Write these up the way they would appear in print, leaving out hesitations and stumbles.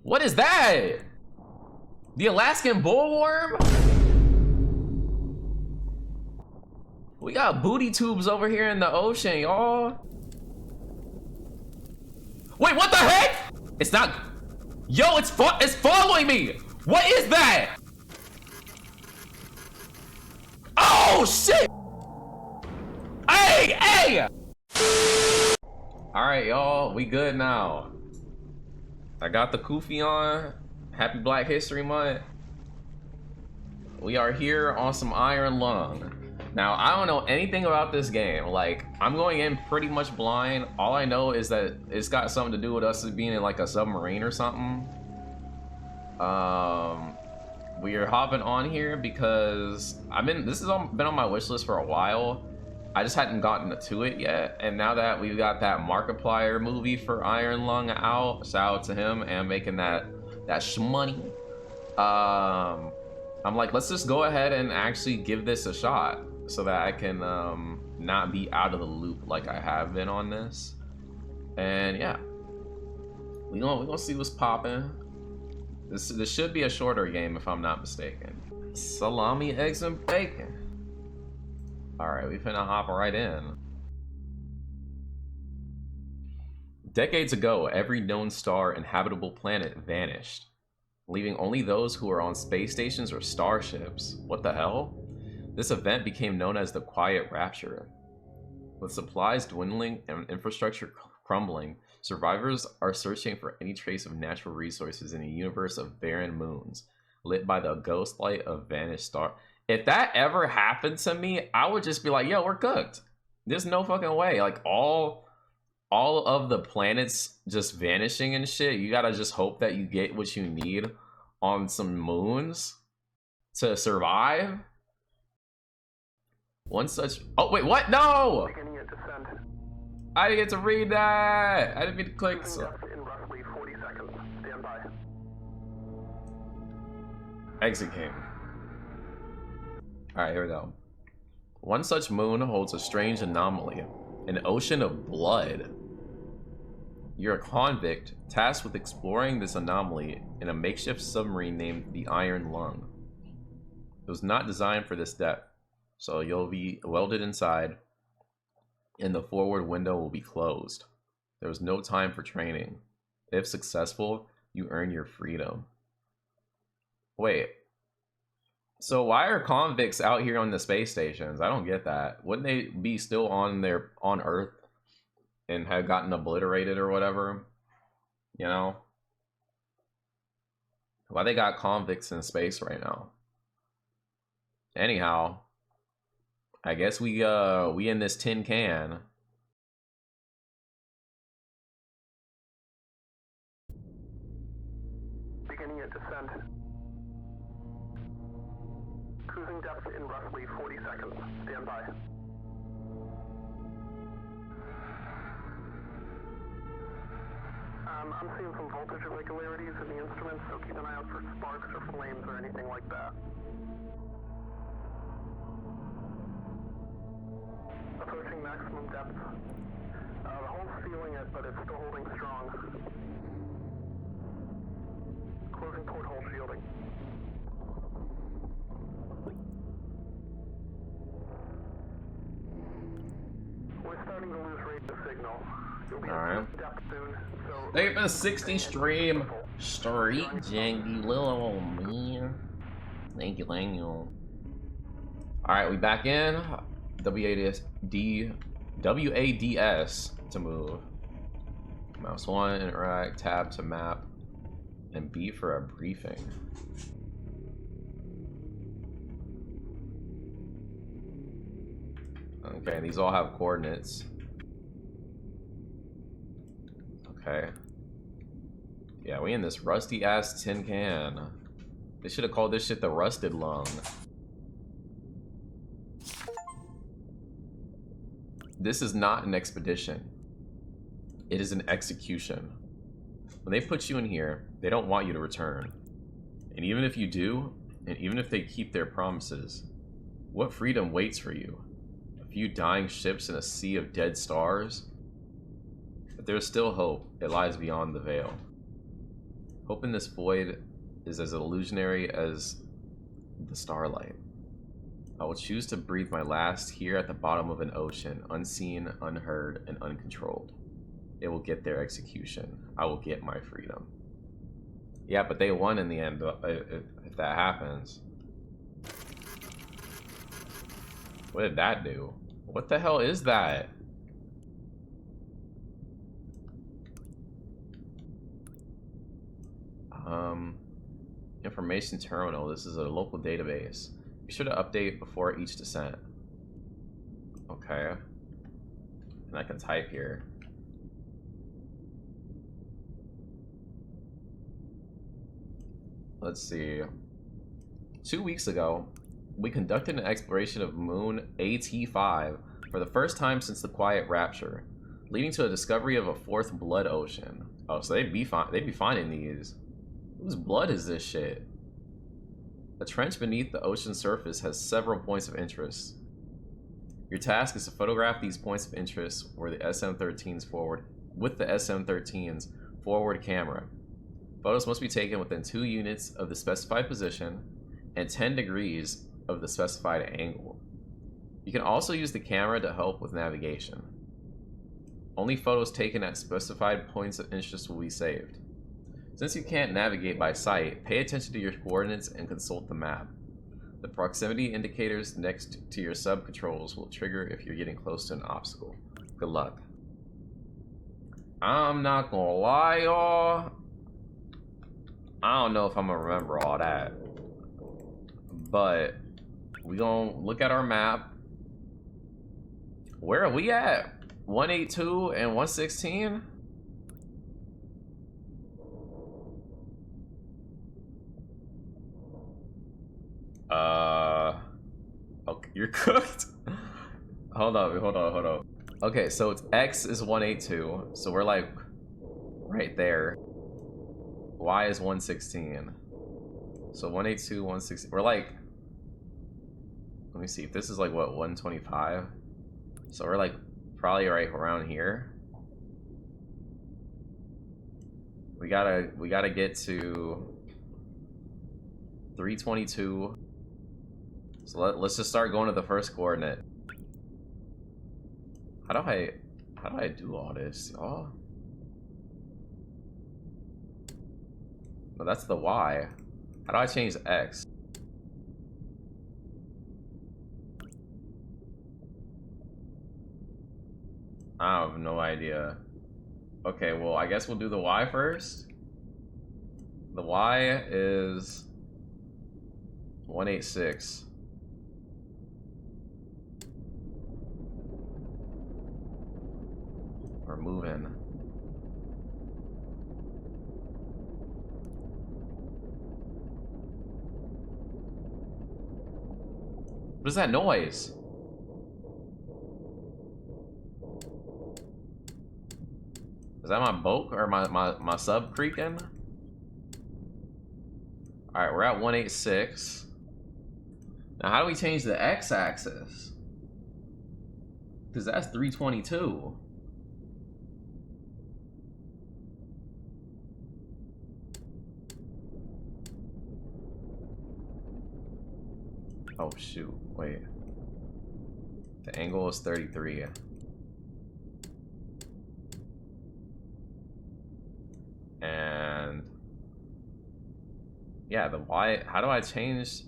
What is that? The Alaskan bullworm? We got booty tubes over here in the ocean, y'all. Wait, what the heck? It's not. Yo, it's following me. What is that? Oh shit! Hey, hey! All right, y'all, we good now. I got the kufi on. Happy Black History Month. We are here on some Iron Lung. Now, I don't know anything about this game. Like, I'm going in pretty much blind. All I know is that it's got something to do with us being in like a submarine or something. We are hopping on here because this has been on my wish list for a while. I just hadn't gotten to it yet, and now that we've got that Markiplier movie for Iron Lung out, shout out to him and making that shmoney. I'm like, let's just go ahead and actually give this a shot so that I can not be out of the loop like I have been on this. And yeah, we're gonna see what's popping. This should be a shorter game if I'm not mistaken. Salami, eggs, and bacon. Alright, we finna hop right in. Decades ago, every known star and habitable planet vanished, leaving only those who are on space stations or starships. What the hell? This event became known as the Quiet Rapture. With supplies dwindling and infrastructure crumbling, survivors are searching for any trace of natural resources in a universe of barren moons, lit by the ghost light of vanished stars. If that ever happened to me, I would just be like, yo, we're cooked. There's no fucking way. Like, all of the planets just vanishing and shit, you gotta just hope that you get what you need on some moons to survive. One such... Oh, wait, what? No! I didn't get to read that! I didn't mean to click... So... Exit game. Alright, here we go. One such moon holds a strange anomaly, an ocean of blood. You're a convict tasked with exploring this anomaly in a makeshift submarine named the Iron Lung. It was not designed for this depth, so you'll be welded inside and the forward window will be closed. There was no time for training. If successful, you earn your freedom. Wait. So why are convicts out here on the space stations? I don't get that. Wouldn't they be still on Earth and have gotten obliterated or whatever? You know? Why they got convicts in space right now? Anyhow, I guess we in this tin can. Beginning at descent. Cruising depth in roughly 40 seconds. Stand by. I'm seeing some voltage irregularities in the instruments, so keep an eye out for sparks or flames or anything like that. Approaching maximum depth. The hull's feeling it, but it's still holding strong. Closing porthole shielding. We're starting to lose rate of signal. You'll be at depth soon, so... They've been 60 stream. Street janky little old man. Thank you, thank you. Alright, we back in. WADS to move. Mouse 1, interact, tab to map, and B for a briefing. Okay, these all have coordinates. Okay. Yeah, we in this rusty ass tin can. They should have called this shit the Rusted Lung. This is not an expedition. It is an execution. When they put you in here, they don't want you to return. And even if you do, and even if they keep their promises, what freedom waits for you? A few dying ships in a sea of dead stars? But there's still hope. It lies beyond the veil. Hoping this void is as illusionary as the starlight. I will choose to breathe my last here at the bottom of an ocean, unseen, unheard, and uncontrolled. It will get their execution. I will get my freedom. Yeah, but they won in the end, if that happens. What did that do? What the hell is that? Information terminal. This is a local database. Be sure to update before each descent. Okay. And I can type here. Let's see. 2 weeks ago, we conducted an exploration of Moon AT5 for the first time since the Quiet Rapture, leading to a discovery of a fourth blood ocean. Oh, so they'd be finding these. Whose blood is this shit? A trench beneath the ocean surface has several points of interest. Your task is to photograph these points of interest with the SM-13's forward camera. Photos must be taken within 2 units of the specified position and 10 degrees of the specified angle. You can also use the camera to help with navigation. Only photos taken at specified points of interest will be saved. Since you can't navigate by sight, pay attention to your coordinates and consult the map. The proximity indicators next to your sub-controls will trigger if you're getting close to an obstacle. Good luck. I'm not gonna lie, y'all. I don't know if I'm gonna remember all that. But we gonna look at our map. Where are we at? 182 and 116? Okay, you're cooked. hold on. Okay, so it's X is 182, so we're like right there. Y is 116. So 182, 116. We're like, let me see if this is like what, 125. So we're like probably right around here. We gotta get to 322. So let's just start going to the first coordinate. How do I do all this? Oh. No, that's the Y. How do I change X? I have no idea. Okay, well, I guess we'll do the Y first. The Y is 186. We're moving. What is that noise? Is that my boat or my sub creaking? Alright, we're at 186. Now how do we change the x-axis? Because that's 322. Oh shoot, wait. The angle is 33. And yeah, the Y, how do I change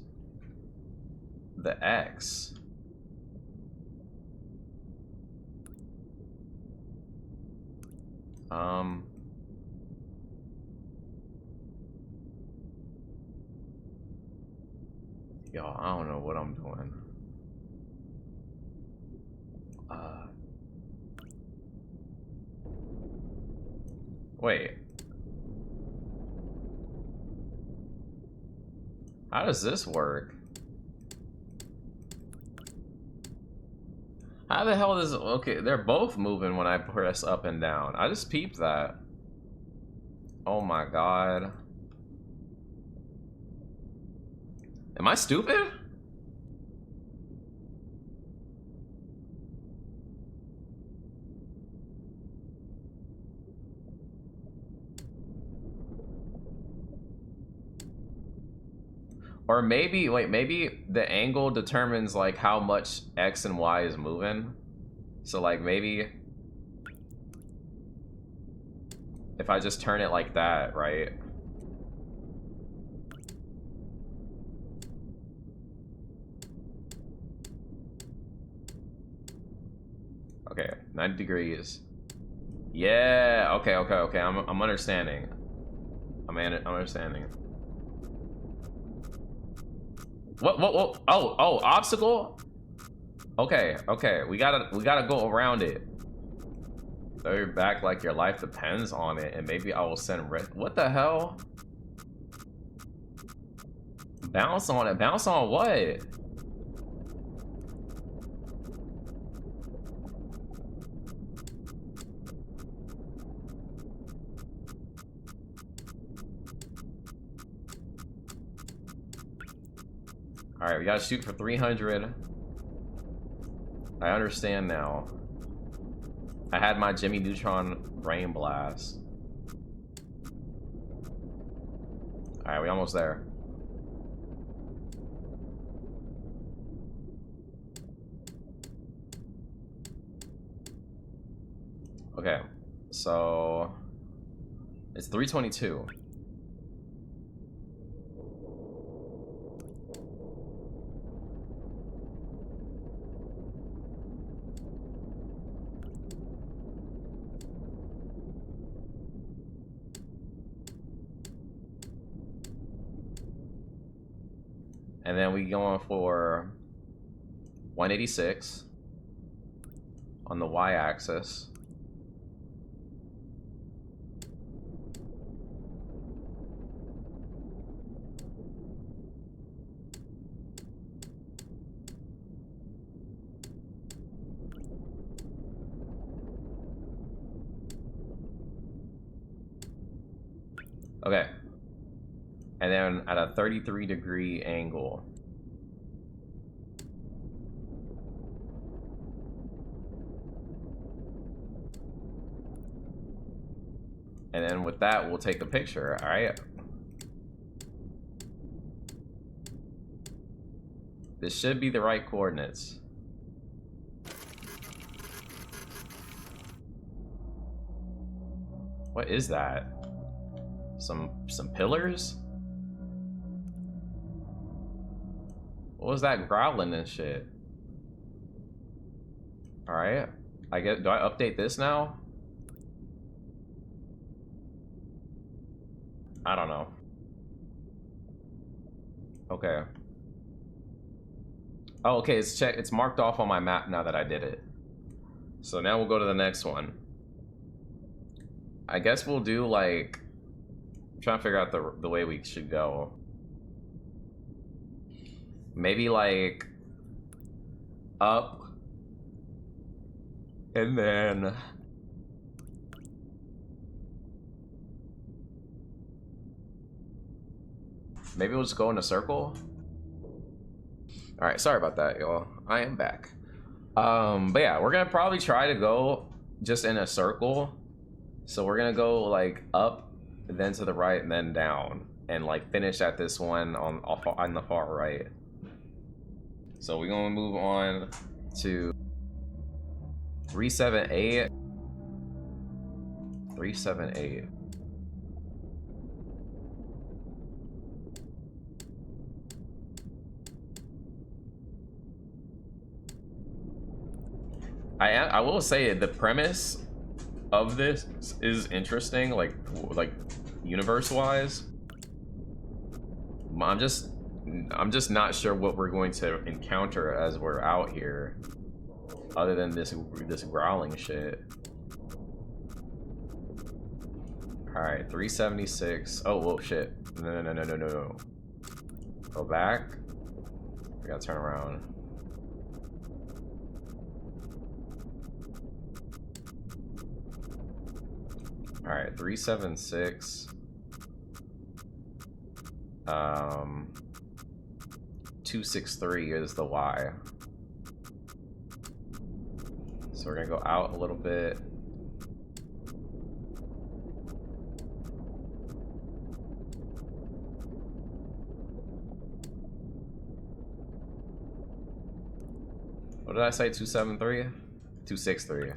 the X? Yo, I don't know what I'm doing. Wait. How does this work? How the hell does... Okay, they're both moving when I press up and down. I just peeped that. Oh my god. Am I stupid? Or maybe, wait, maybe the angle determines like how much X and Y is moving. So like maybe if I just turn it like that, right? Okay, 90 degrees. Yeah, okay, I'm understanding. I'm understanding. What? Oh, obstacle? Okay, we gotta go around it. Throw your back like your life depends on it, and maybe I will send red. What the hell? Bounce on it. Bounce on what? Alright, we gotta shoot for 300. I understand now. I had my Jimmy Neutron Brain Blast. Alright, we almost there. Okay, so it's 322. And then we going for 186 on the y-axis. Okay. And then at a 33-degree angle. And then with that, we'll take a picture, all right? This should be the right coordinates. What is that? Some pillars? What was that growling and shit? All right, I get. Do I update this now? I don't know. Okay. Oh, okay. It's checked. It's marked off on my map now that I did it. So now we'll go to the next one. I guess we'll do like. I'm trying to figure out the way we should go. Maybe like up and then maybe we'll just go in a circle. All right, sorry about that, y'all. I am back. But yeah, we're gonna probably try to go just in a circle. So we're gonna go like up, then to the right, and then down, and like finish at this one on the far right. So we're gonna move on to 378. 378. I will say the premise of this is interesting, like universe-wise. I'm just not sure what we're going to encounter as we're out here, other than this growling shit. All right, 376. Oh, whoa, shit! No. Go back. We gotta turn around. All right, 376. 263 is the Y. So we're gonna go out a little bit. What did I say? 273? 263.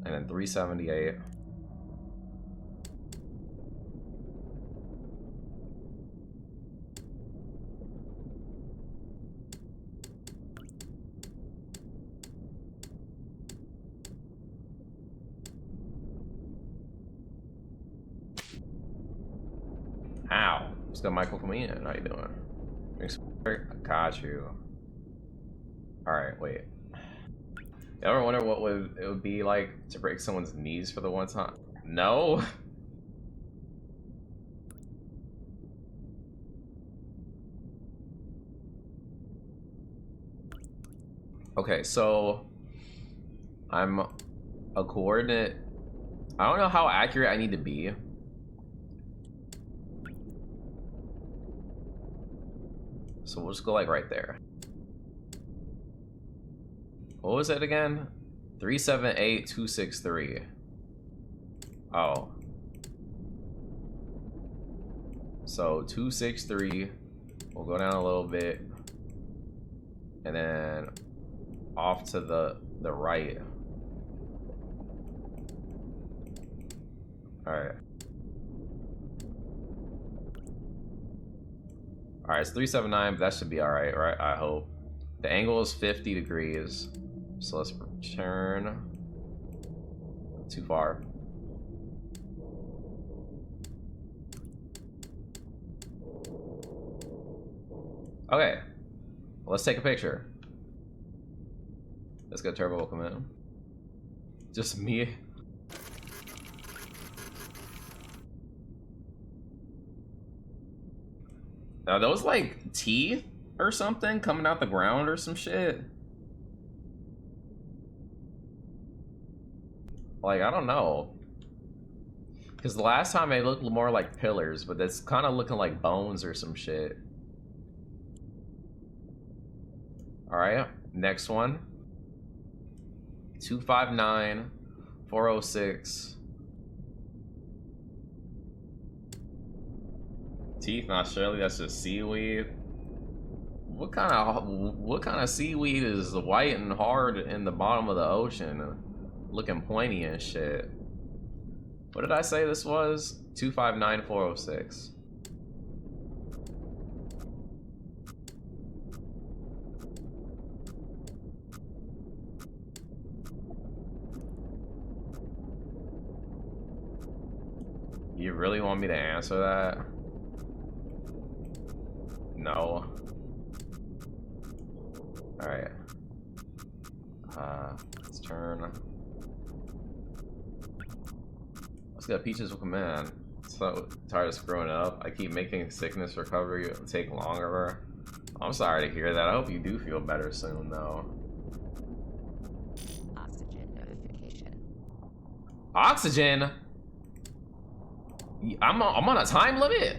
And then 378. Ow. What's good, Michael? Come in. How you doing? Got you. Alright, wait. You ever wonder what it would be like to break someone's knees for the one time? No? Okay, so I'm a coordinate. I don't know how accurate I need to be. So we'll just go like right there. What was it again? 378263. Oh. So 263. We'll go down a little bit. And then off to the right. Alright. Alright, it's 379, but that should be alright, right? I hope. The angle is 50 degrees. So let's turn. Too far. Okay. Let's take a picture. Let's go turbo come in. Just me. Are those like teeth or something coming out the ground or some shit? Like, I don't know. Because the last time they looked more like pillars, but it's kind of looking like bones or some shit. Alright, next one. 259, 406. Teeth, not surely, that's just seaweed. What kind of seaweed is white and hard in the bottom of the ocean, looking pointy and shit? What did I say this was? 259, 406. You really want me to answer that? No. Alright. Let's turn. Let's go. Peaches will come in. So tired of screwing up. I keep making sickness recovery take longer. I'm sorry to hear that. I hope you do feel better soon, though. Oxygen notification. Oxygen? I'm on a time limit.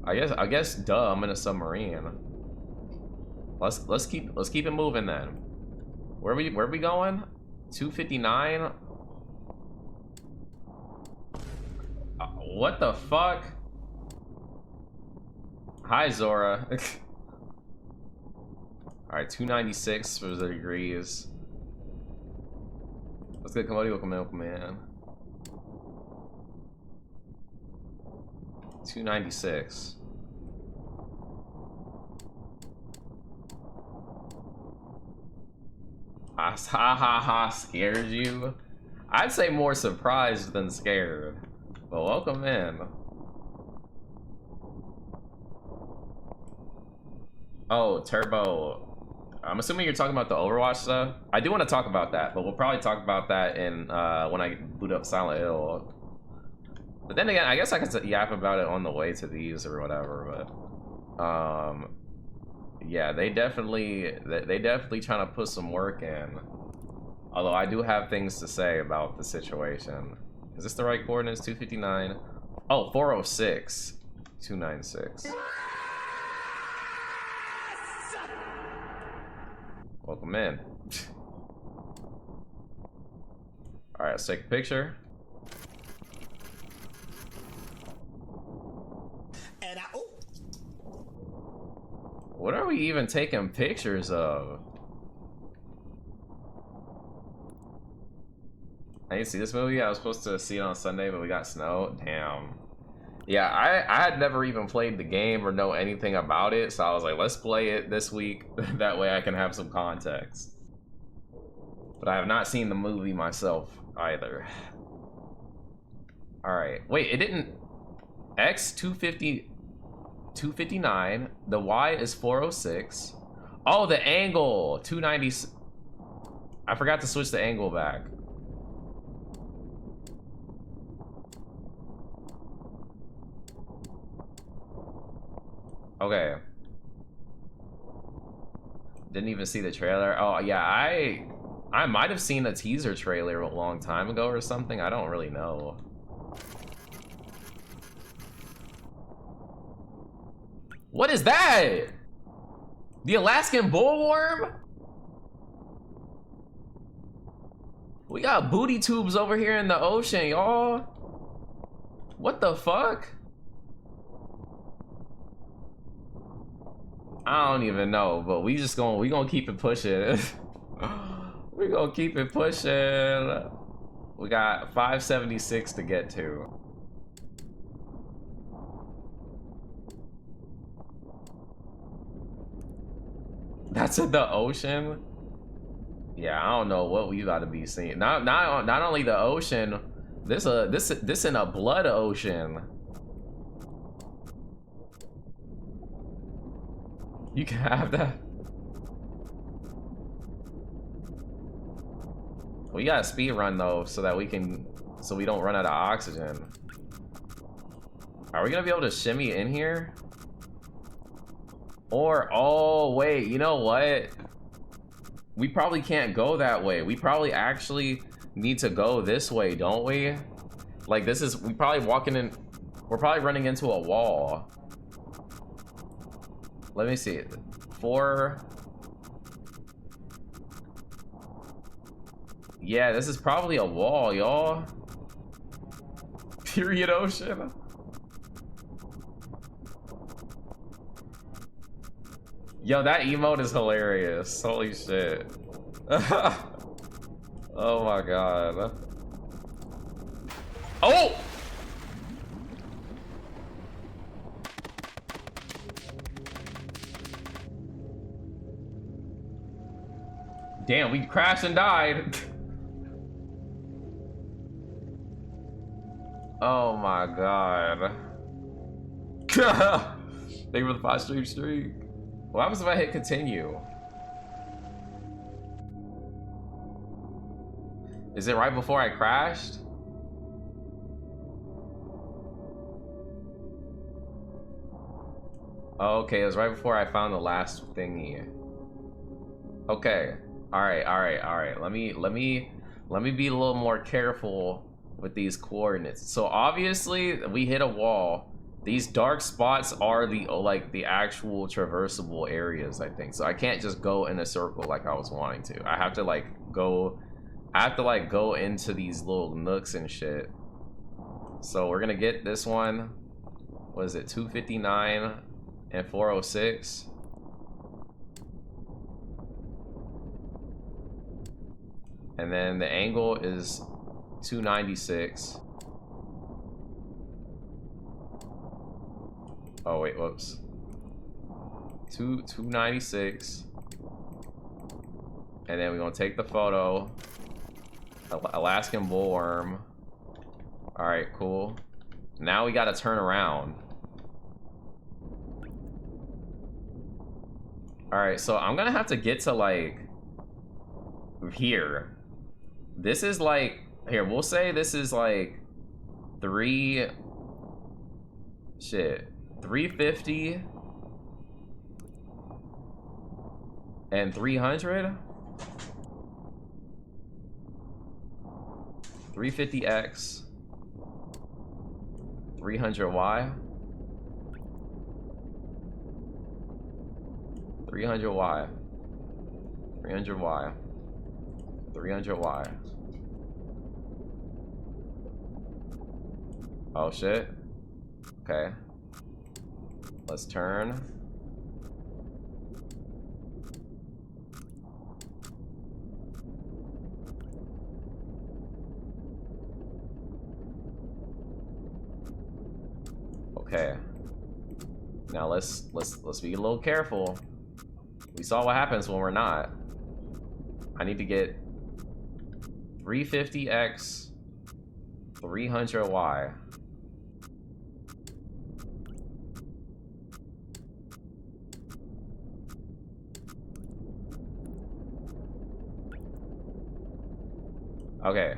I guess. Duh. I'm in a submarine. Let's keep it moving then. Where are we going? 259. What the fuck? Hi, Zora. All right, 296 for the degrees. Let's get Commodity. Welcome in. 296. Ha ha ha, scared you? I'd say more surprised than scared. But welcome in. Oh, Turbo. I'm assuming you're talking about the Overwatch stuff. I do want to talk about that, but we'll probably talk about that in when I boot up Silent Hill. But then again, I guess I could yap about it on the way to these or whatever. But yeah, they definitely trying to put some work in. Although I do have things to say about the situation. Is this the right coordinates? 259. Oh, 406. 296. Welcome in. Alright, let's take a picture. And What are we even taking pictures of? I didn't see this movie. I was supposed to see it on Sunday, but we got snow. Damn. Yeah, I had never even played the game or know anything about it, so I was like, let's play it this week. That way I can have some context. But I have not seen the movie myself either. Alright. Wait, it didn't... X 259. The Y is 406. Oh, the angle! 290... I forgot to switch the angle back. Okay. Didn't even see the trailer. Oh, yeah, I might have seen a teaser trailer a long time ago or something. I don't really know. What is that? The Alaskan bullworm? We got booty tubes over here in the ocean, y'all. What the fuck? I don't even know, but we gonna keep it pushing. We gonna keep it pushing. We got 576 to get to. That's in the ocean. Yeah, I don't know what we gotta be seeing. Not only the ocean. This in a blood ocean. You can have that. We gotta speed run though, so that we don't run out of oxygen. Are we gonna be able to shimmy in here? Or, oh wait, you know what? We probably can't go that way. We probably actually need to go this way, don't we? Like we're probably running into a wall. Let me see. 4. Yeah, this is probably a wall, y'all. Period ocean. Yo, that emote is hilarious. Holy shit. Oh my god. Oh! Damn, we crashed and died. Oh my god. Thank you for the 5 streak. What happens if I hit continue? Is it right before I crashed? Okay, it was right before I found the last thingy. Okay. Alright. Let me be a little more careful with these coordinates. So obviously we hit a wall. These dark spots are the actual traversable areas, I think. So I can't just go in a circle like I was wanting to. I have to go into these little nooks and shit. So we're gonna get this one. What is it? 259 and 406. And then the angle is 296. Oh wait, whoops. 296. And then we're gonna take the photo. Alaskan bullworm. Alright, cool. Now we gotta turn around. Alright, so I'm gonna have to get to here. This is here, we'll say this is 350 and 300. 350x, 300y, 300y, 300y, 300y, Oh shit. Okay. Let's turn. Okay. Now let's be a little careful. We saw what happens when we're not. I need to get 350x 300y. Okay.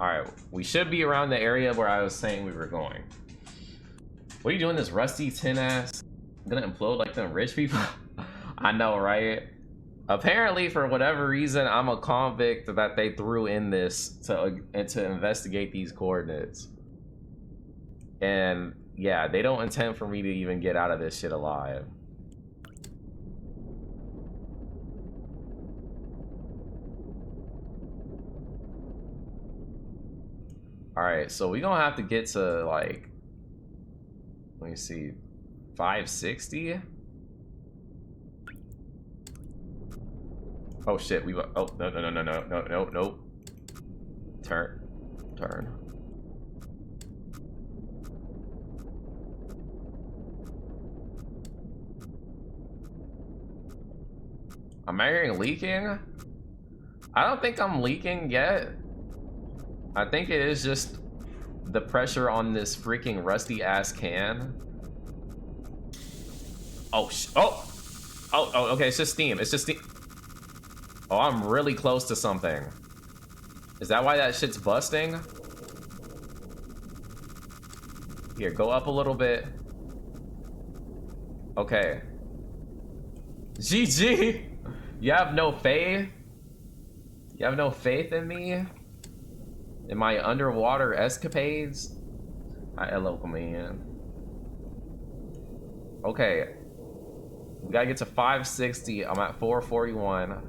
Alright, we should be around the area where I was saying we were going. What are you doing, this rusty tin ass? I'm gonna implode like them rich people? I know, right? Apparently, for whatever reason, I'm a convict that they threw in this to investigate these coordinates. And yeah, they don't intend for me to even get out of this shit alive. Alright, so we're gonna have to get to, like, let me see, 560? Oh shit, oh, no. Turn. Am I hearing leaking? I don't think I'm leaking yet. I think it is just the pressure on this freaking rusty ass can. Oh, okay, it's just steam. It's just steam. Oh, I'm really close to something. Is that why that shit's busting? Here, go up a little bit. Okay. GG! You have no faith? You have no faith in me? In my underwater escapades? Hello, man. Okay. We gotta get to 560. I'm at 441.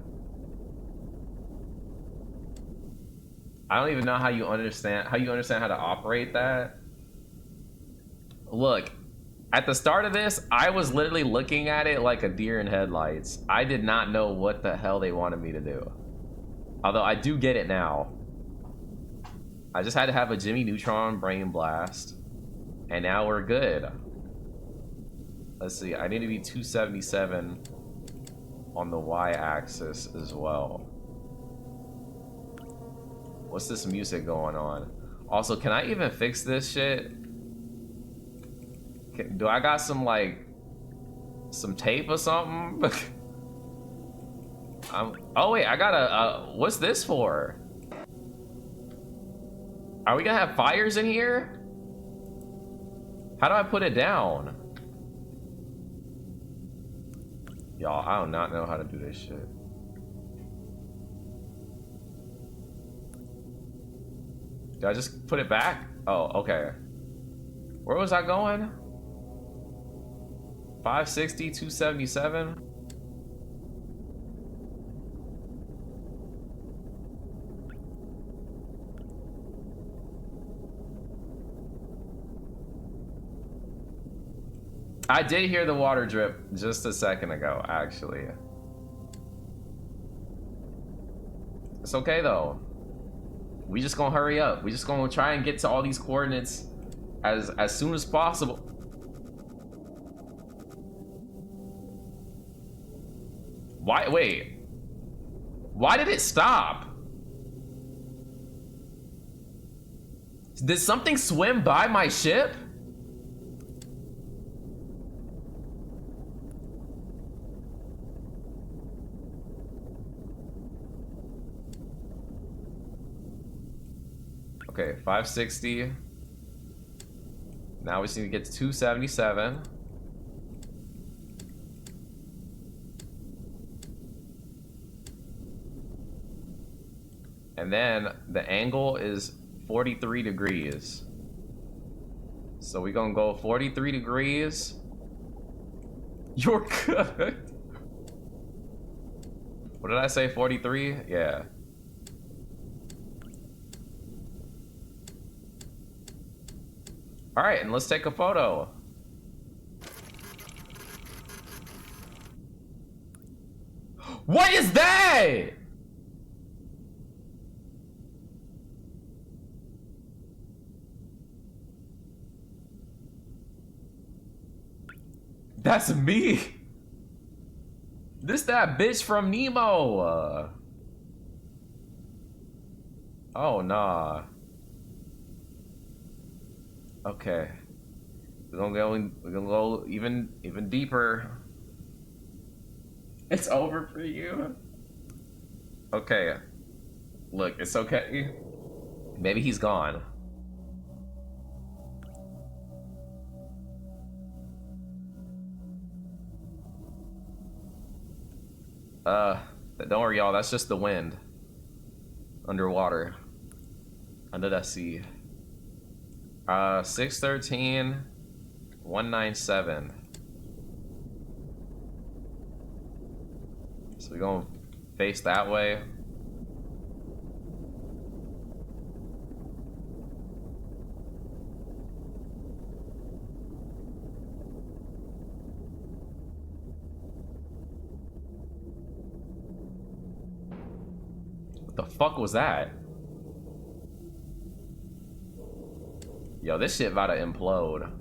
I don't even know how you understand how to operate that. Look, at the start of this, I was literally looking at it like a deer in headlights. I did not know what the hell they wanted me to do. Although I do get it now. I just had to have a Jimmy Neutron brain blast. And now we're good. Let's see, I need to be 277 on the y-axis as well. What's this music going on? Also, can I even fix this shit? Do I got some, like, some tape or something? Oh wait, I got a, what's this for? Are we gonna have fires in here? How do I put it down? Y'all, I do not know how to do this shit. Did I just put it back? Oh, okay. Where was I going? 560, 277? I did hear the water drip just a second ago, actually. It's okay though. We just gonna hurry up. We just gonna try and get to all these coordinates as soon as possible. Why? Wait. Why did it stop? Did something swim by my ship? Okay, 560. Now we just need to get to 277. And then the angle is 43 degrees. So we're gonna go 43 degrees. You're good. What did I say, 43? Yeah. All right, and let's take a photo. What is that? That's me. This that bitch from Nemo. Oh nah. Okay. We're gonna go even deeper. It's over for you. Okay. Look, it's okay. Maybe he's gone. Don't worry, y'all. That's just the wind. Underwater. Under that sea. 613 197. So we're gonna face that way. What the fuck was that? Yo, this shit about to implode.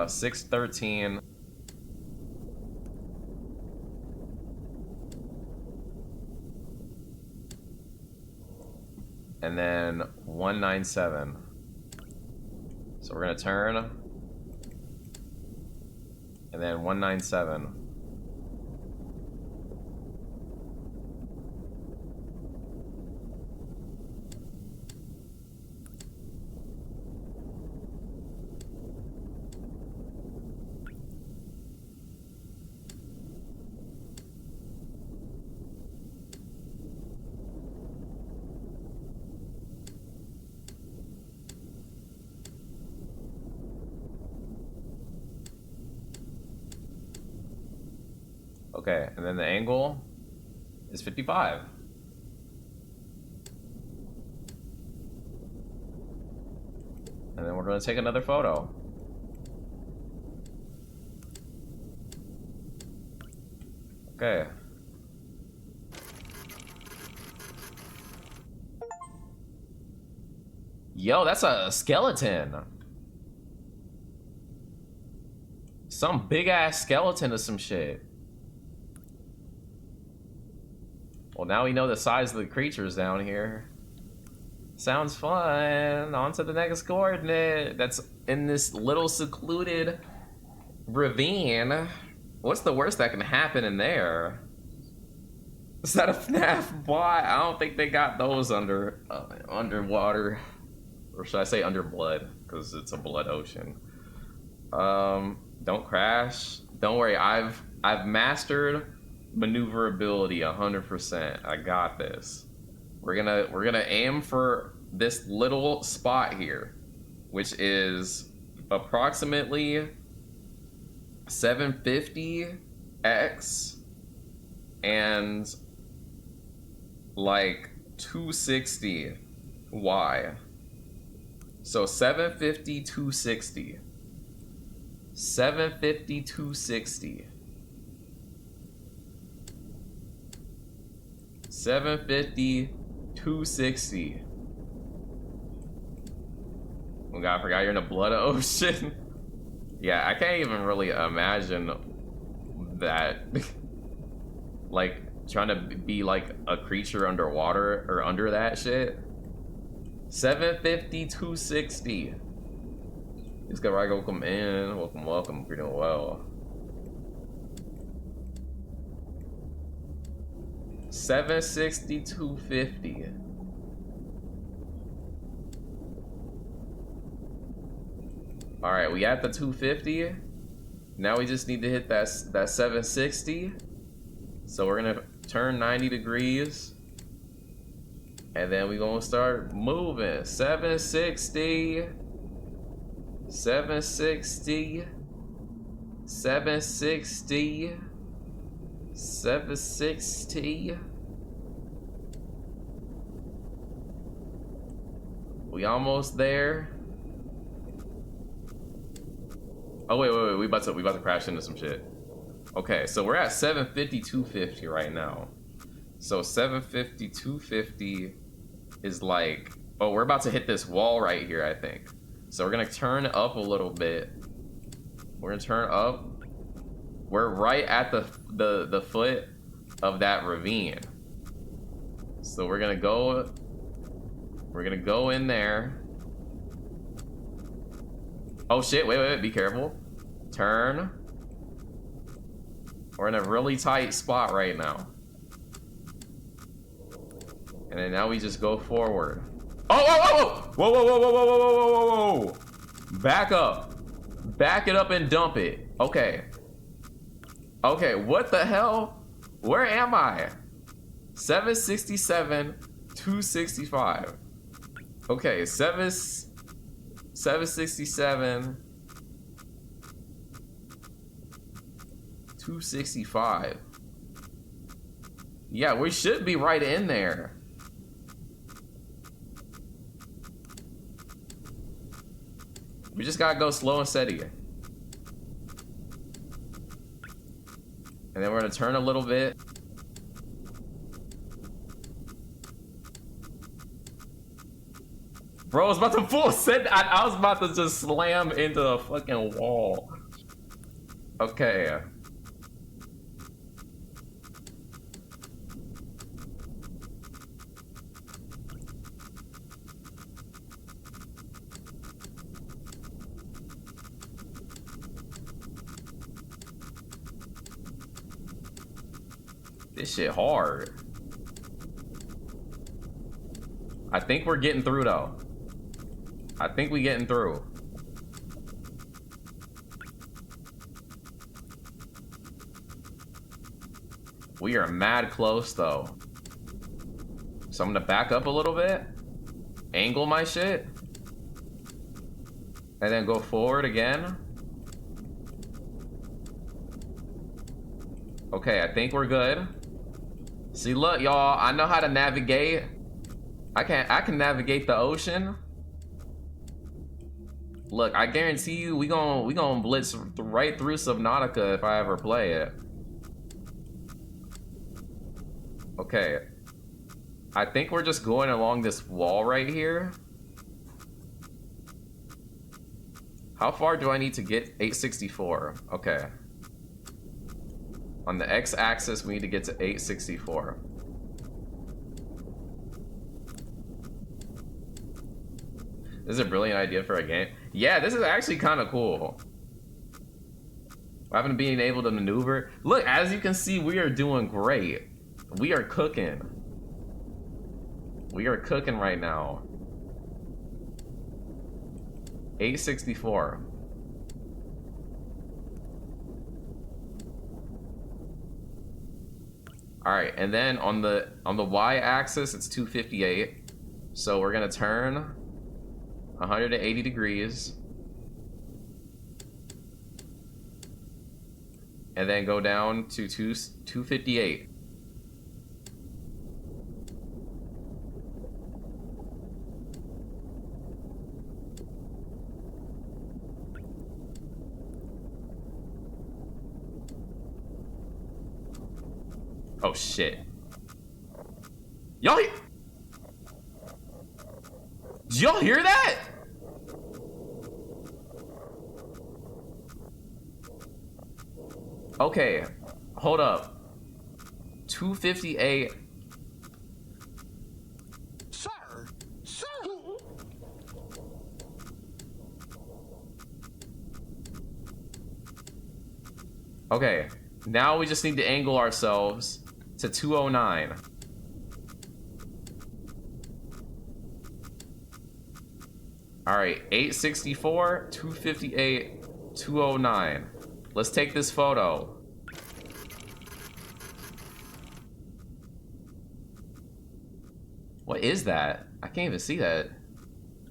613. And then 197. So we're gonna turn. And then 197. Okay, and then the angle is 55. And then we're gonna take another photo. Okay. Yo, that's a skeleton. Some big ass skeleton of some shit. Well, now we know the size of the creatures down here. Sounds fun. On to the next coordinate. That's in this little secluded ravine. What's the worst that can happen in there? Is that a FNAF bot? I don't think they got those underwater. Or should I say under blood? Because it's a blood ocean. Don't crash. Don't worry, I've mastered maneuverability 100%. I got this. We're gonna aim for this little spot here, which is approximately 750x and like 260y. So 750, 260. 750, 260. 750, 260. Oh god, I forgot you're in the blood ocean. Yeah, I can't even really imagine that. Like, trying to be like a creature underwater or under that shit. 750, 260. Just got right, welcome in. Welcome. You're doing well. 760, 250. Alright, we at the 250. Now we just need to hit that 760. So we're gonna turn 90 degrees. And then we're gonna start moving. 760. 760. 760. 760. We almost there. Oh wait, we about to crash into some shit. Okay, so we're at 750, 250 right now. So 750, 250 is like, oh, we're about to hit this wall right here, I think. So we're gonna turn up a little bit. We're gonna turn up. We're right at the foot of that ravine. So we're gonna go in there. Oh shit, wait, be careful. Turn. We're in a really tight spot right now. And then now we just go forward. Oh! Whoa! Back up. Back it up and dump it. Okay. Okay, what the hell? Where am I? 767, 265. Okay, 767, 265. Yeah, we should be right in there. We just gotta go slow and steady. And then we're gonna turn a little bit. Bro, I was about to full send. I was about to just slam into the fucking wall. Okay. This shit hard. I think we're getting through though. I think we getting through. We are mad close though. So I'm gonna back up a little bit. Angle my shit. And then go forward again. Okay, I think we're good. See, look, y'all, I know how to navigate. I can navigate the ocean. Look, I guarantee you we gon' blitz right through Subnautica if I ever play it. Okay. I think we're just going along this wall right here. How far do I need to get? 864. Okay. On the x-axis, we need to get to 864. This is a brilliant idea for a game. Yeah, this is actually kind of cool. Having being able to maneuver. Look, as you can see, we are doing great. We are cooking. We are cooking right now. 864. All right, and then on the y-axis, it's 258. So we're gonna turn 180 degrees, and then go down to 258. Oh shit. Y'all, did y'all hear that? Okay, hold up. 258. Sir. Okay, now we just need to angle ourselves to 209. All right, 864, 258, 209. Let's take this photo. What is that? I can't even see that.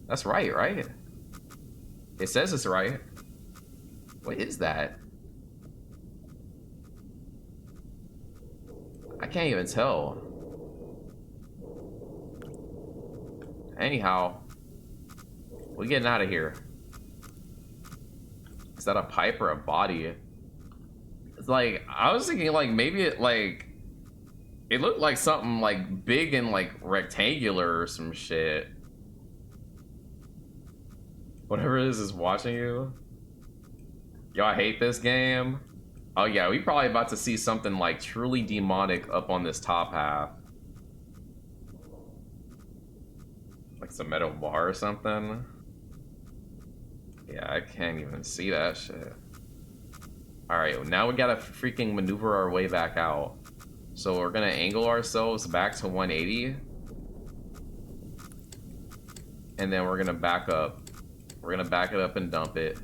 That's right, right? It says it's right. What is that? I can't even tell. Anyhow, we're getting out of here. Is that a pipe or a body? It's like, I was thinking like maybe it like, it looked like something like big and like rectangular or some shit. Whatever it is watching you. Yo, I hate this game. Oh yeah, we probably about to see something like truly demonic up on this top half. Like some metal bar or something. Yeah, I can't even see that shit. Alright, now we gotta freaking maneuver our way back out. So we're gonna angle ourselves back to 180. And then we're gonna back up. We're gonna back it up and dump it.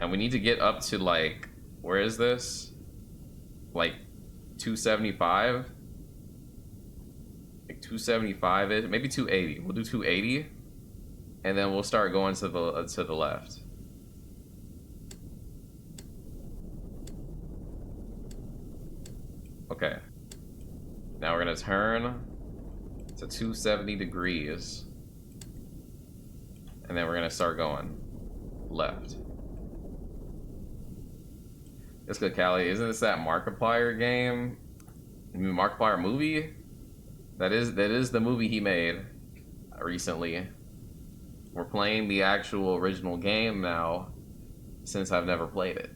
And we need to get up to like, where is this? Like 275? Like 275 is maybe 280. We'll do 280. And then we'll start going to the left. Okay. Now we're gonna turn to 270 degrees. And then we're gonna start going left. It's good, Callie. Isn't this that Markiplier game? I mean, Markiplier movie? That is the movie he made recently. We're playing the actual original game now, since I've never played it.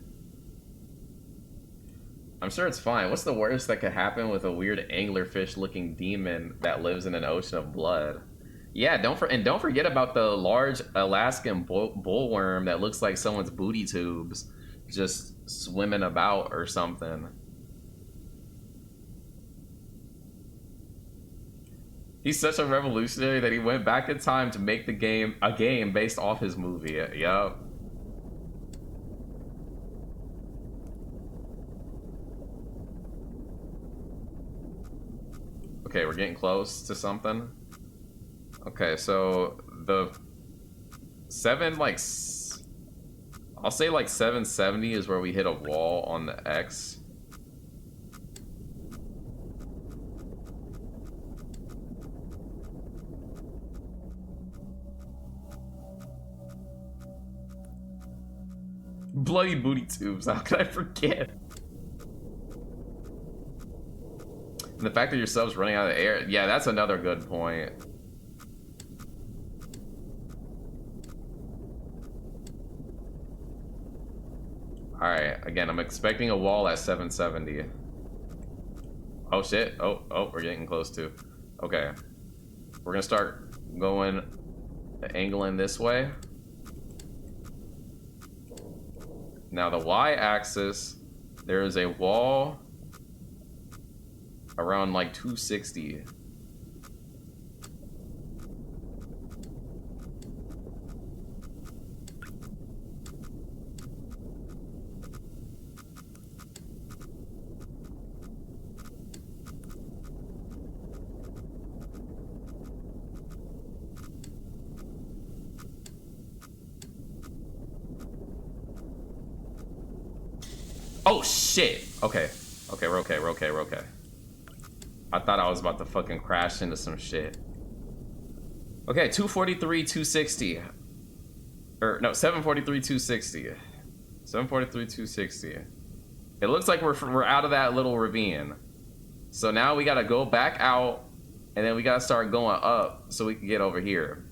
I'm sure it's fine. What's the worst that could happen with a weird anglerfish-looking demon that lives in an ocean of blood? Yeah, don't forget about the large Alaskan bullworm that looks like someone's booty tubes just swimming about or something. He's such a revolutionary that he went back in time to make a game based off his movie. Yup. Okay, we're getting close to something. Okay, so the I'll say like 770 is where we hit a wall on the X. Bloody booty tubes, how could I forget? And the fact that your sub's running out of air, yeah, that's another good point. Alright, again, I'm expecting a wall at 770. Oh shit, oh, we're getting close to. Okay. We're gonna start going, angling this way. Now the y-axis, there is a wall around like 260. Oh shit! Okay. Okay, we're okay, we're okay, we're okay. I thought I was about to fucking crash into some shit. Okay, 243, 260. Or, no, 743, 260. 743, 260. It looks like we're out of that little ravine. So now we gotta go back out, and then we gotta start going up so we can get over here.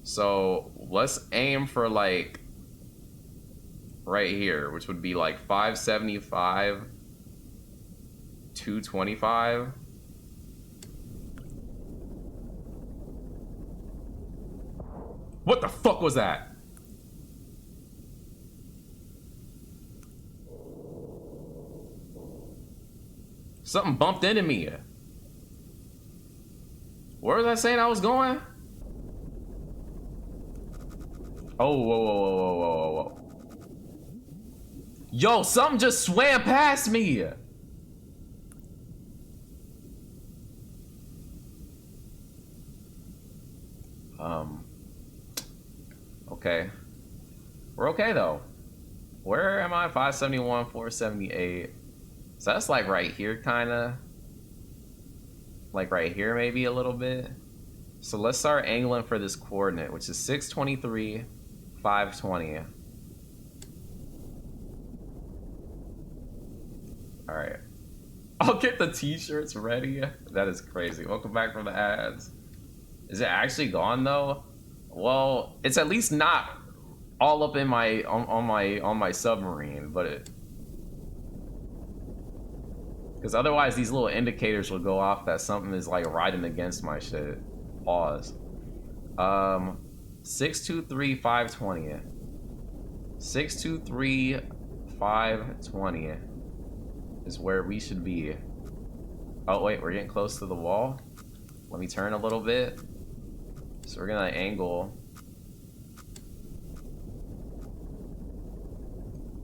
So, let's aim for like right here, which would be like 575, 225. What the fuck was that? Something bumped into me. Where was I saying I was going? Oh, whoa, whoa, whoa, whoa, whoa, whoa. Yo, something just swam past me. Okay. We're okay though. Where am I? 571, 478. So that's like right here, kinda. Like right here, maybe a little bit. So let's start angling for this coordinate, which is 623, 520. All right. I'll get the t-shirts ready. That is crazy. Welcome back from the ads. Is it actually gone though? Well, it's at least not all up in my on my submarine, but it, because otherwise these little indicators will go off that something is like riding against my shit. Pause. 623 520. 623 520 is where we should be. Oh wait, we're getting close to the wall. Let me turn a little bit. So we're gonna angle.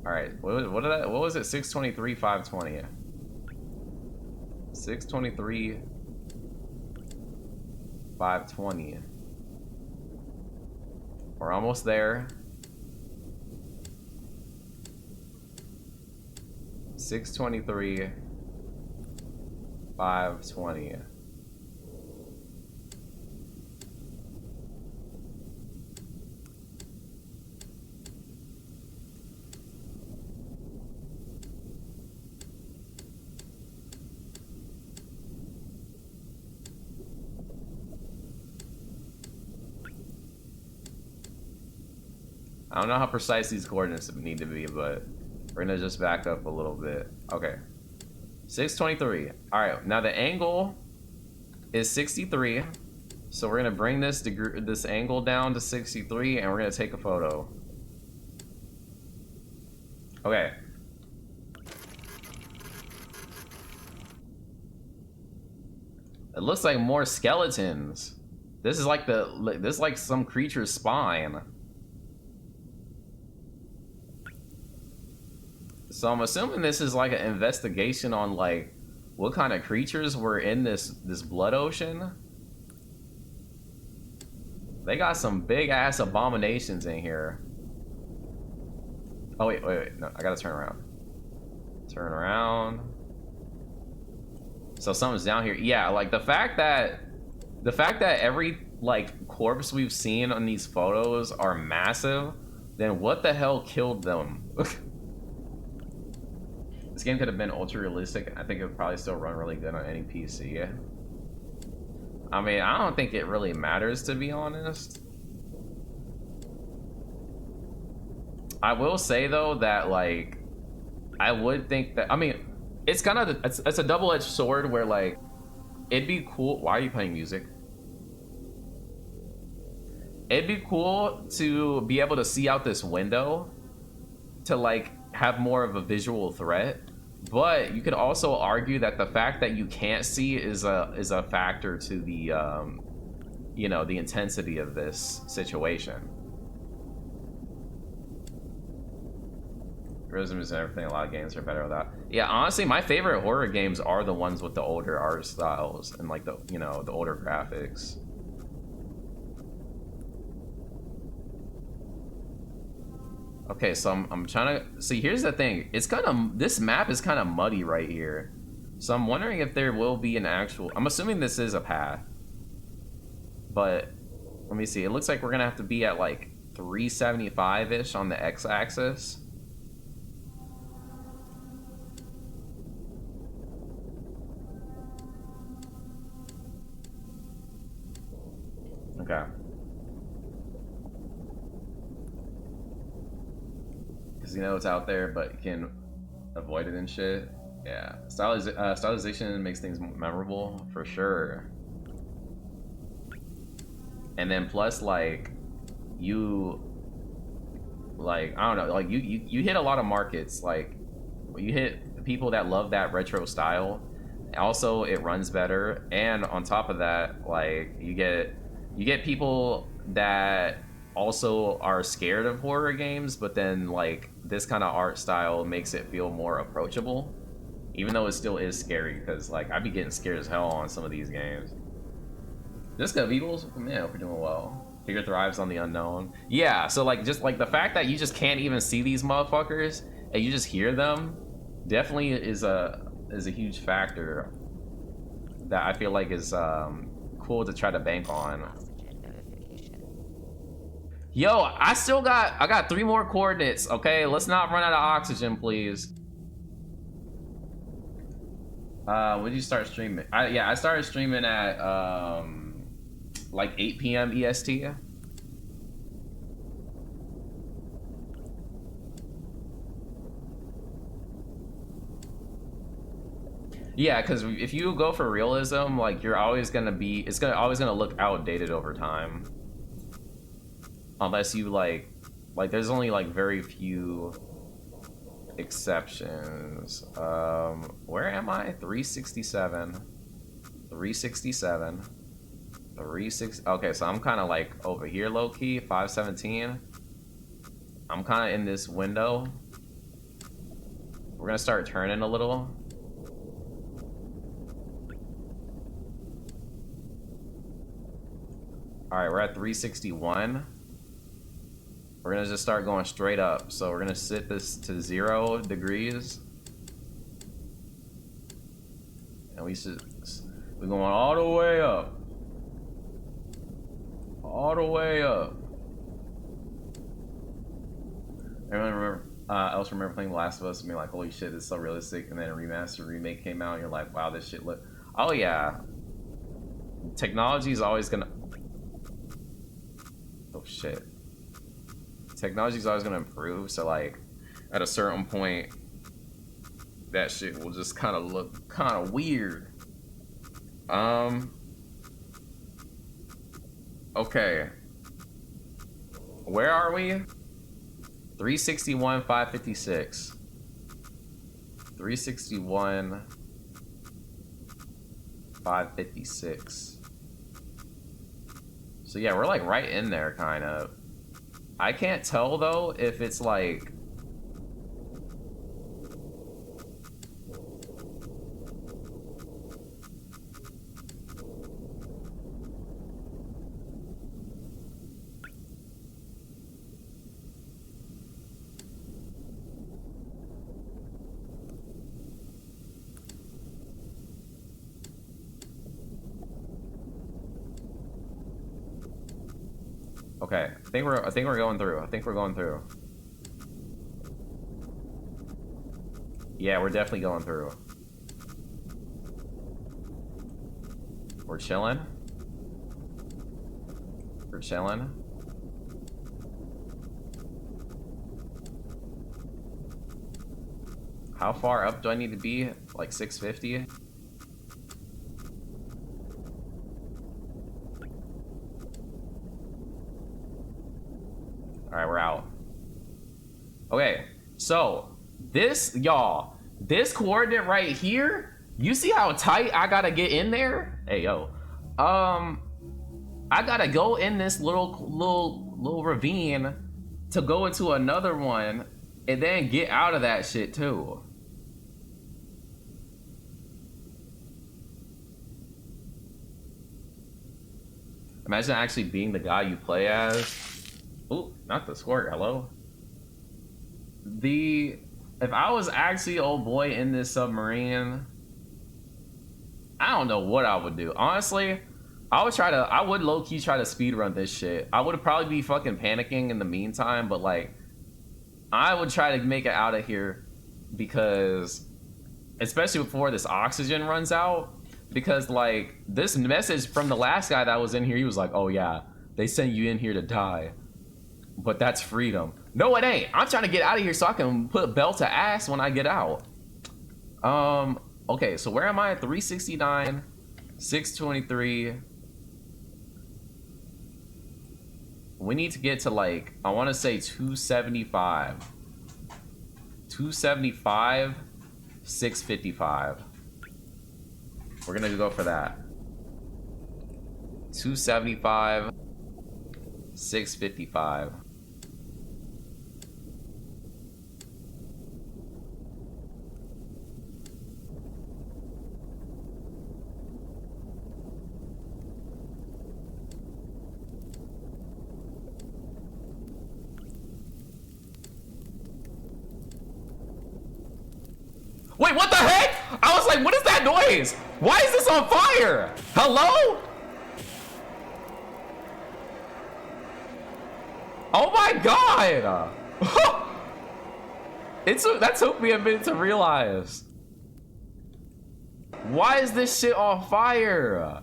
All right, what was it? 623 520. 623 520. We're almost there. 623 520. I don't know how precise these coordinates need to be, but we're gonna just back up a little bit. Okay, 623. All right, now the angle is 63, so we're gonna bring this angle down to 63, and we're gonna take a photo. Okay. It looks like more skeletons. This is like this is like some creature's spine. So I'm assuming this is like an investigation on like what kind of creatures were in this blood ocean. They got some big ass abominations in here. Oh wait, no, I gotta turn around. Turn around. So something's down here. Yeah, like the fact that every like corpse we've seen on these photos are massive, then what the hell killed them? This game could have been ultra realistic. I think it would probably still run really good on any PC. I mean, I don't think it really matters, to be honest. I will say though that like I would think that, I mean, it's kind of it's a double-edged sword where like it'd be cool. Why are you playing music? It'd be cool to be able to see out this window to like have more of a visual threat, but you could also argue that the fact that you can't see is a factor to the you know, the intensity of this situation. Realisms and everything, a lot of games are better with that. Yeah, honestly, my favorite horror games are the ones with the older art styles and like the, you know, the older graphics. Okay, so I'm trying to see. Here's the thing. It's kind of, this map is kind of muddy right here. So I'm wondering if there will be an actual, I'm assuming this is a path. But let me see. It looks like we're gonna have to be at like 375-ish on the x-axis. Okay. Because you know it's out there, but you can avoid it and shit. Yeah, stylization makes things memorable for sure. And then plus, like, you, like, I don't know, like you hit a lot of markets. Like, you hit people that love that retro style. Also, it runs better, and on top of that, like, you get people that also are scared of horror games, but then like this kind of art style makes it feel more approachable, even though it still is scary, because like I'd be getting scared as hell on some of these games. Jessica Beatles, man, hope you're doing well. Figure thrives on the unknown. Yeah, so like just like the fact that you just can't even see these motherfuckers and you just hear them definitely is a huge factor that I feel like is cool to try to bank on. Oxygen notification. Yo, I got 3 more coordinates, okay? Let's not run out of oxygen, please. When did you start streaming? I started streaming at like 8 p.m. EST. Yeah, because if you go for realism, like you're always gonna be, it's always gonna look outdated over time. Unless you like there's only like very few exceptions. Where am I? 367. 367. 36. Okay, so I'm kind of like over here low key, 517. I'm kind of in this window. We're gonna start turning a little. All right, we're at 361. We're gonna just start going straight up. So we're gonna set this to 0 degrees. And we're going all the way up. All the way up. Everyone remember playing The Last of Us and being like, holy shit, this is so realistic, and then a remaster remake came out and you're like, wow, this shit look. Oh yeah. Technology is always gonna. Oh shit. Technology is always gonna improve, so like at a certain point that shit will just kind of look kind of weird. Okay, where are we? 361 556. 361 556. So yeah, we're like right in there kind of. I can't tell though if it's like okay, I think we're going through. I think we're going through. Yeah, we're definitely going through. We're chilling. We're chilling. How far up do I need to be? Like 650? Alright, we're out. Okay, so this, y'all, this coordinate right here, you see how tight I gotta get in there? Hey, yo. I gotta go in this little ravine to go into another one and then get out of that shit too. Imagine actually being the guy you play as. Ooh, not the squirt, hello? If I was actually old boy in this submarine, I don't know what I would do. Honestly, I would low-key try to speedrun this shit. I would probably be fucking panicking in the meantime, but like, I would try to make it out of here because, especially before this oxygen runs out, because like, this message from the last guy that was in here, he was like, oh yeah, they sent you in here to die. But that's freedom. No, it ain't. I'm trying to get out of here so I can put bell to ass when I get out. Okay, so where am I? 369, 623. We need to get to like, I want to say 275. 275, 655. We're gonna go for that. 275, 655. Wait, what the heck? I was like, what is that noise? Why is this on fire? Hello? Oh my god! That took me a minute to realize. Why is this shit on fire?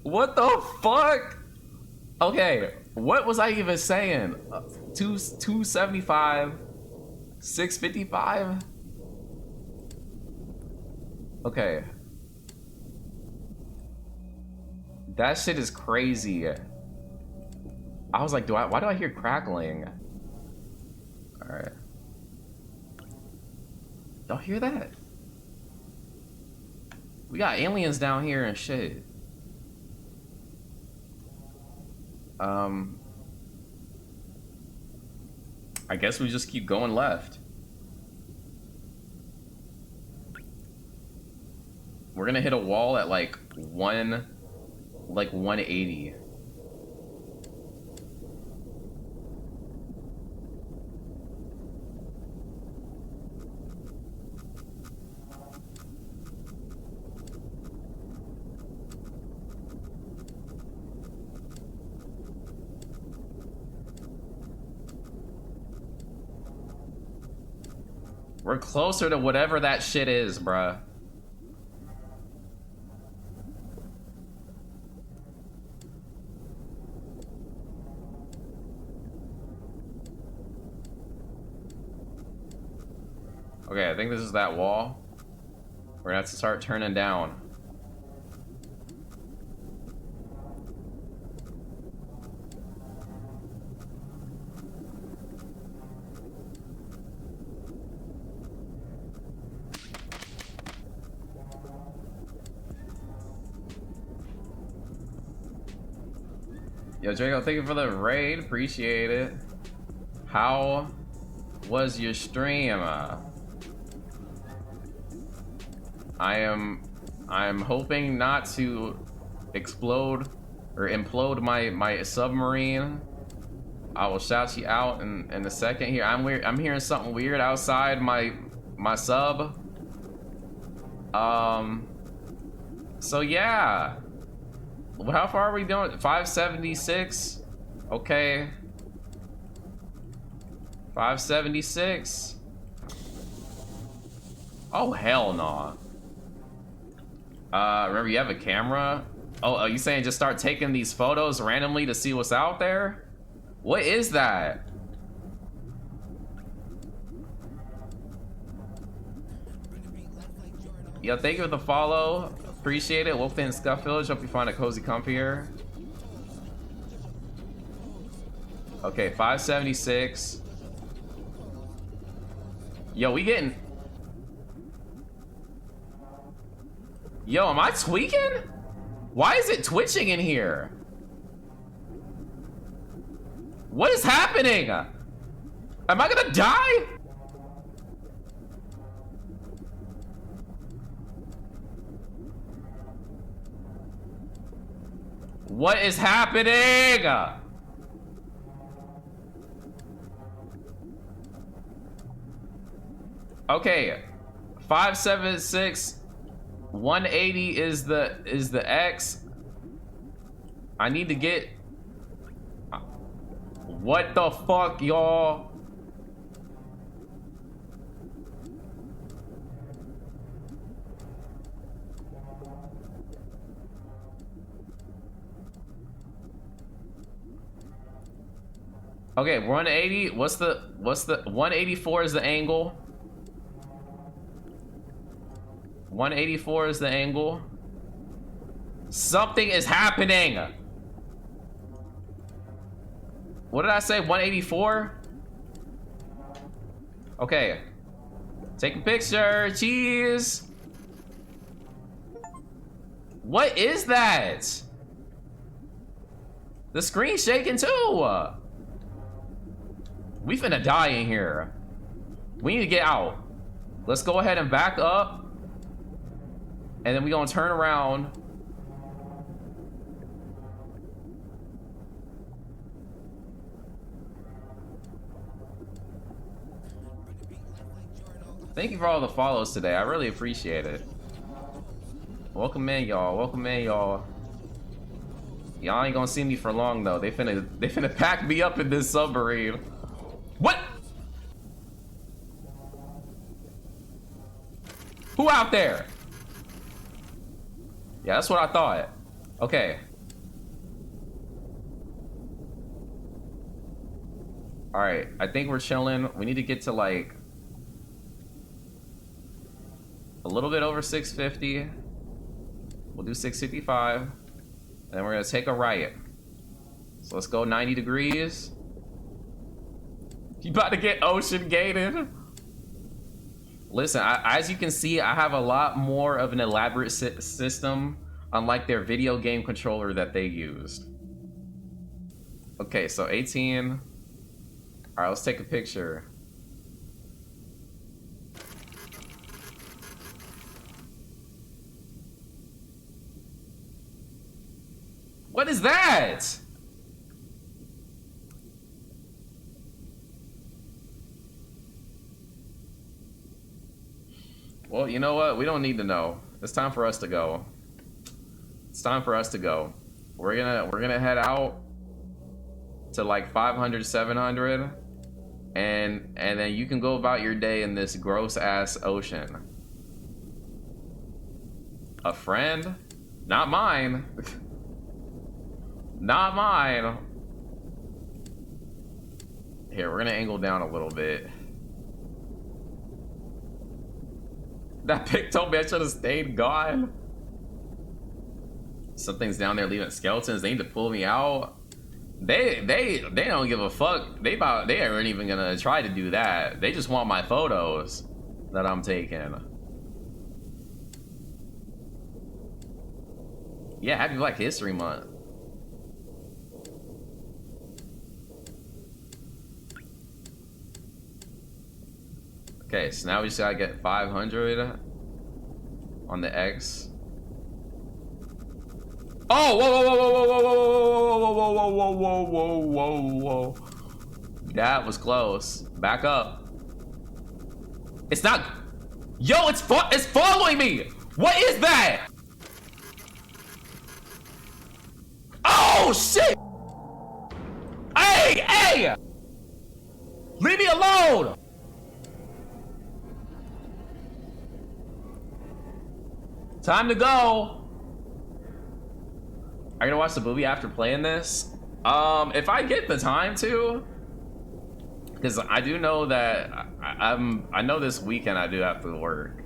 What the fuck? Okay, what was I even saying? 275, 655. Okay, that shit is crazy. I was like, why do I hear crackling? All right, y'all hear that? We got aliens down here and shit. I guess we just keep going left. We're gonna hit a wall at like 180. We're closer to whatever that shit is, bruh. Okay, I think this is that wall. We're gonna have to start turning down. Yo, Draco, thank you for the raid. Appreciate it. How was your stream? I'm hoping not to explode or implode my submarine. I will shout you out in a second here. I'm hearing something weird outside my sub. So yeah. How far are we doing? 576. Okay. 576. Oh hell no. Remember you have a camera? Oh, are you saying just start taking these photos randomly to see what's out there? What is that? Yo, thank you for the follow. Appreciate it. Wolf in Scuff Village. Hope you find a cozy comfy here. Okay, 576. Yo, we getting... Yo, am I tweaking? Why is it twitching in here? What is happening? Am I gonna die? What is happening? Okay, 576, 180 is the X. I need to get. What the fuck, y'all? Okay, 180. What's the 184 is the angle. 184 is the angle. Something is happening. What did I say? 184? Okay. Take a picture. Cheese. What is that? The screen's shaking too. We finna die in here. We need to get out. Let's go ahead and back up. And then we gonna turn around. Thank you for all the follows today. I really appreciate it. Welcome in, y'all. Welcome in, y'all. Y'all ain't gonna see me for long though. They finna pack me up in this submarine. What? Who out there? Yeah, that's what I thought. Okay. All right, I think we're chilling. We need to get to like a little bit over 650. We'll do 655. And then we're gonna take a right. So let's go 90 degrees. You about to get ocean gated? Listen, as you can see, I have a lot more of an elaborate system, unlike their video game controller that they used. Okay, so 18. All right, let's take a picture. What is that? Well, you know what? We don't need to know. It's time for us to go. It's time for us to go. We're gonna head out to like 500, 700, and then you can go about your day in this gross ass ocean. A friend? Not mine. Not mine. Here, we're gonna angle down a little bit. That pic told me I should have stayed gone. Something's down there leaving skeletons. They need to pull me out. They don't give a fuck. They aren't even gonna try to do that. They just want my photos that I'm taking. Yeah, happy Black History Month. Okay, so now we just gotta get 500 on the X. Oh, whoa, whoa, whoa, whoa, whoa, whoa, whoa, whoa, whoa, whoa, whoa, whoa, whoa. That was close. Back up. It's not. Yo, it's following me. What is that? Oh shit! Hey, hey! Leave me alone! Time to go. Are you gonna watch the movie after playing this? If I get the time to, because I do know that I know this weekend I do have to work.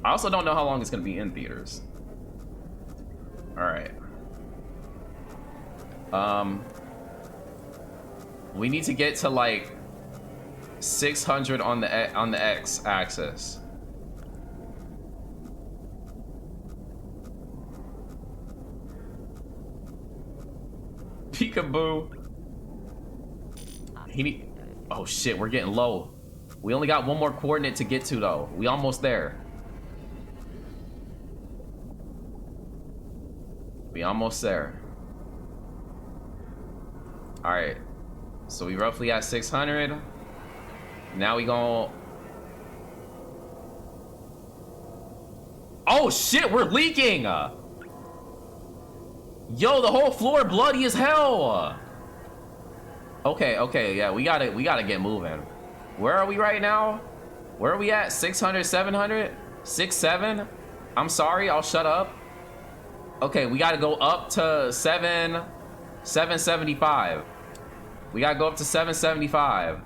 I also don't know how long it's gonna be in theaters. All right. We need to get to like 600 on the X axis. Peekaboo. Oh shit, we're getting low. We only got one more coordinate to get to though. We almost there. We almost there. All right. So we roughly at 600. Now we gon'. Oh shit, we're leaking. Yo, the whole floor bloody as hell. Okay, yeah, we gotta get moving. Where are we right now? Where are we at? 600, 700? 6, 7? I'm sorry, I'll shut up. Okay, we gotta go up to 775. We gotta go up to 775.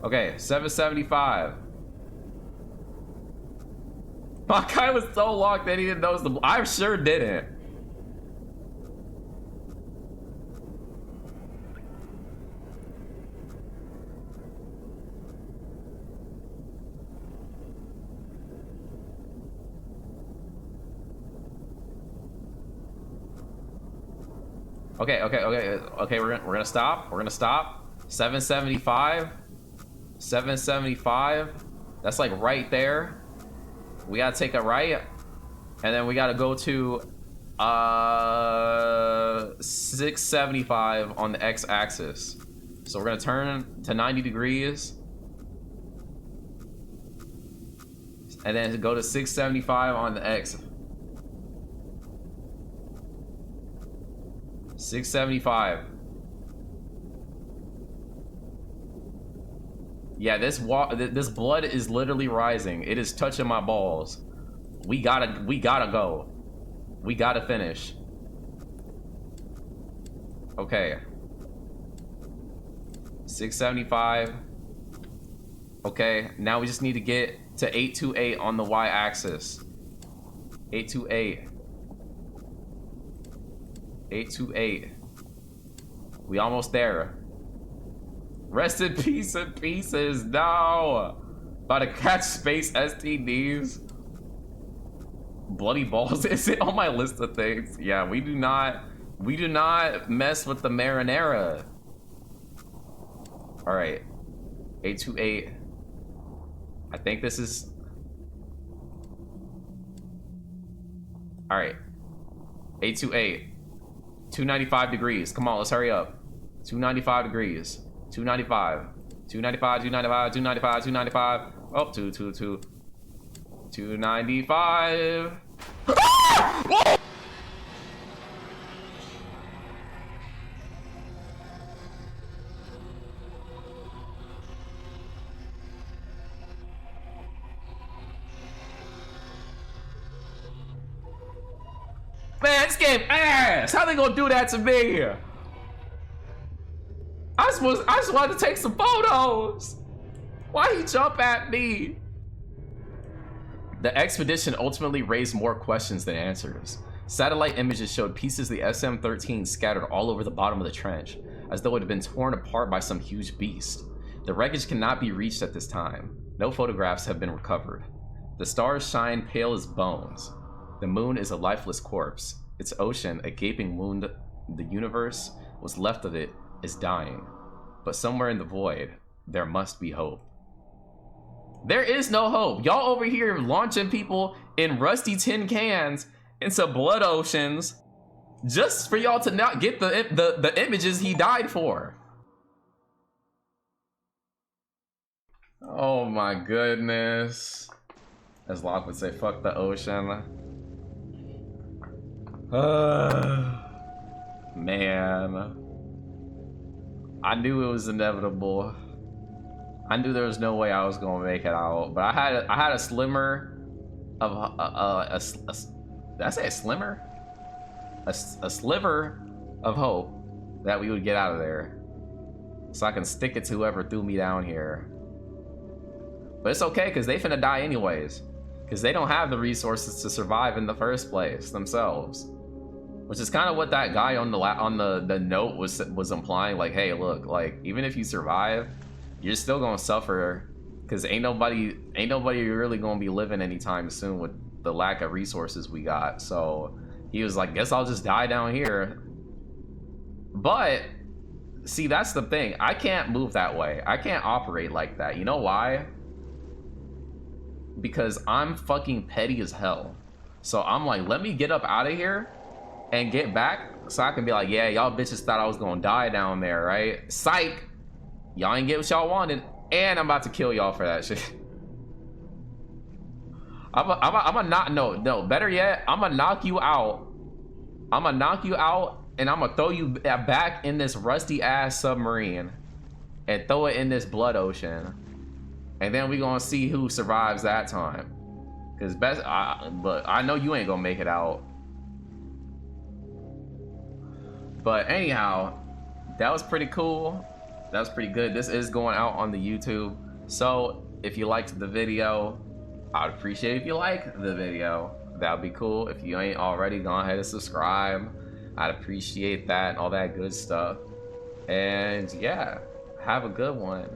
Okay, 775. My guy was so locked that he didn't notice the. I sure didn't. Okay. We're gonna stop. We're gonna stop. 775. 775. That's like right there. We gotta take a right, and then we gotta go to 675 on the X-axis. So we're gonna turn to 90 degrees. And then go to 675 on the X. 675. Yeah, this blood is literally rising. It is touching my balls. We gotta go. We gotta finish. Okay. 675. Okay, now we just need to get to 828 on the y-axis. 828. 828. We almost there. Rest in peace and pieces. No. About to catch space STDs. Bloody balls. Is it on my list of things? Yeah, we do not mess with the marinara. All right. 828. I think this is... All right. 828. 295 degrees. Come on, let's hurry up. 295 degrees. 295. 295, 295, 295, 295. Oh, 222. 295. Ah! Man, this game ass! How they gonna do that to me? I just wanted to take some photos. Why he jump at me? The expedition ultimately raised more questions than answers. Satellite images showed pieces of the SM-13 scattered all over the bottom of the trench, as though it had been torn apart by some huge beast. The wreckage cannot be reached at this time. No photographs have been recovered. The stars shine pale as bones. The moon is a lifeless corpse. Its ocean, a gaping wound. The universe, what's left of it, is dying. But somewhere in the void, there must be hope. There is no hope. Y'all over here launching people in rusty tin cans into blood oceans just for y'all to not get the images he died for. Oh my goodness. As Locke would say, fuck the ocean. Man. I knew it was inevitable. I knew there was no way I was gonna make it out, but I had a slimmer of did I say a slimmer? A sliver of hope that we would get out of there, so I can stick it to whoever threw me down here. But it's okay, because they finna die anyways, because they don't have the resources to survive in the first place themselves. Which is kind of what that guy on the note was implying. Like, hey, look, like even if you survive, you're still gonna suffer, because ain't nobody really gonna be living anytime soon with the lack of resources we got. So he was like, guess I'll just die down here. But see, that's the thing. I can't move that way. I can't operate like that. You know why? Because I'm fucking petty as hell. So I'm like, let me get up out of here and get back so I can be like, yeah, y'all bitches thought I was gonna die down there, right? Psych! Y'all ain't get what y'all wanted, and I'm about to kill y'all for that shit. Better yet, I'm gonna knock you out. I'm gonna knock you out, and I'm gonna throw you back in this rusty ass submarine and throw it in this blood ocean. And then we gonna see who survives that time. Cause but I know you ain't gonna make it out. But anyhow, that was pretty cool. That was pretty good. This is going out on the YouTube. So if you liked the video, I'd appreciate if you like the video. That'd be cool. If you ain't already, go ahead and subscribe. I'd appreciate that, all that good stuff. And yeah, have a good one.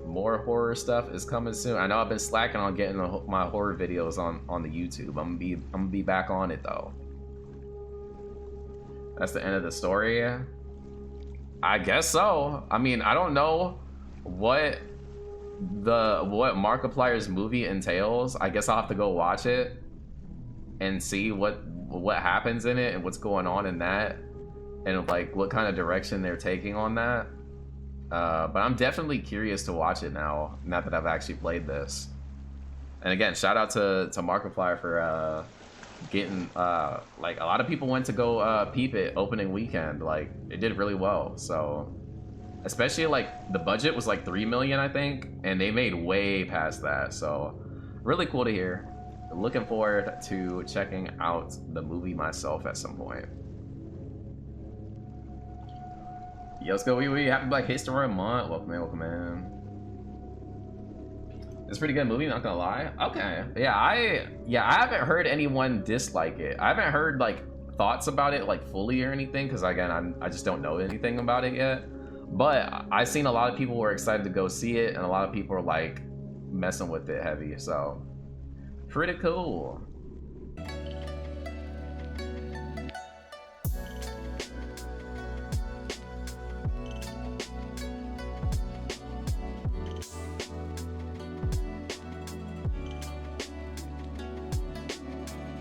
More horror stuff is coming soon. I know I've been slacking on getting my horror videos on the YouTube. I'm gonna be back on it though. That's the end of the story. I guess so. I mean, I don't know what Markiplier's movie entails. I guess I'll have to go watch it and see what happens in it and what's going on in that, and like what kind of direction they're taking on that. But I'm definitely curious to watch it now that I've actually played this. And again, shout out to Markiplier for getting like a lot of people went to go peep it opening weekend. Like it did really well. So especially like the budget was like 3 million, I think, and they made way past that. So really cool to hear. Looking forward to checking out the movie myself at some point. Yo, let's go, wee. Happy Black History Month. Welcome in, welcome in. It's a pretty good movie, not gonna lie. Okay. Yeah, I haven't heard anyone dislike it. I haven't heard like thoughts about it like fully or anything, because again, I just don't know anything about it yet. But I've seen a lot of people were excited to go see it, and a lot of people are like messing with it heavy, so pretty cool.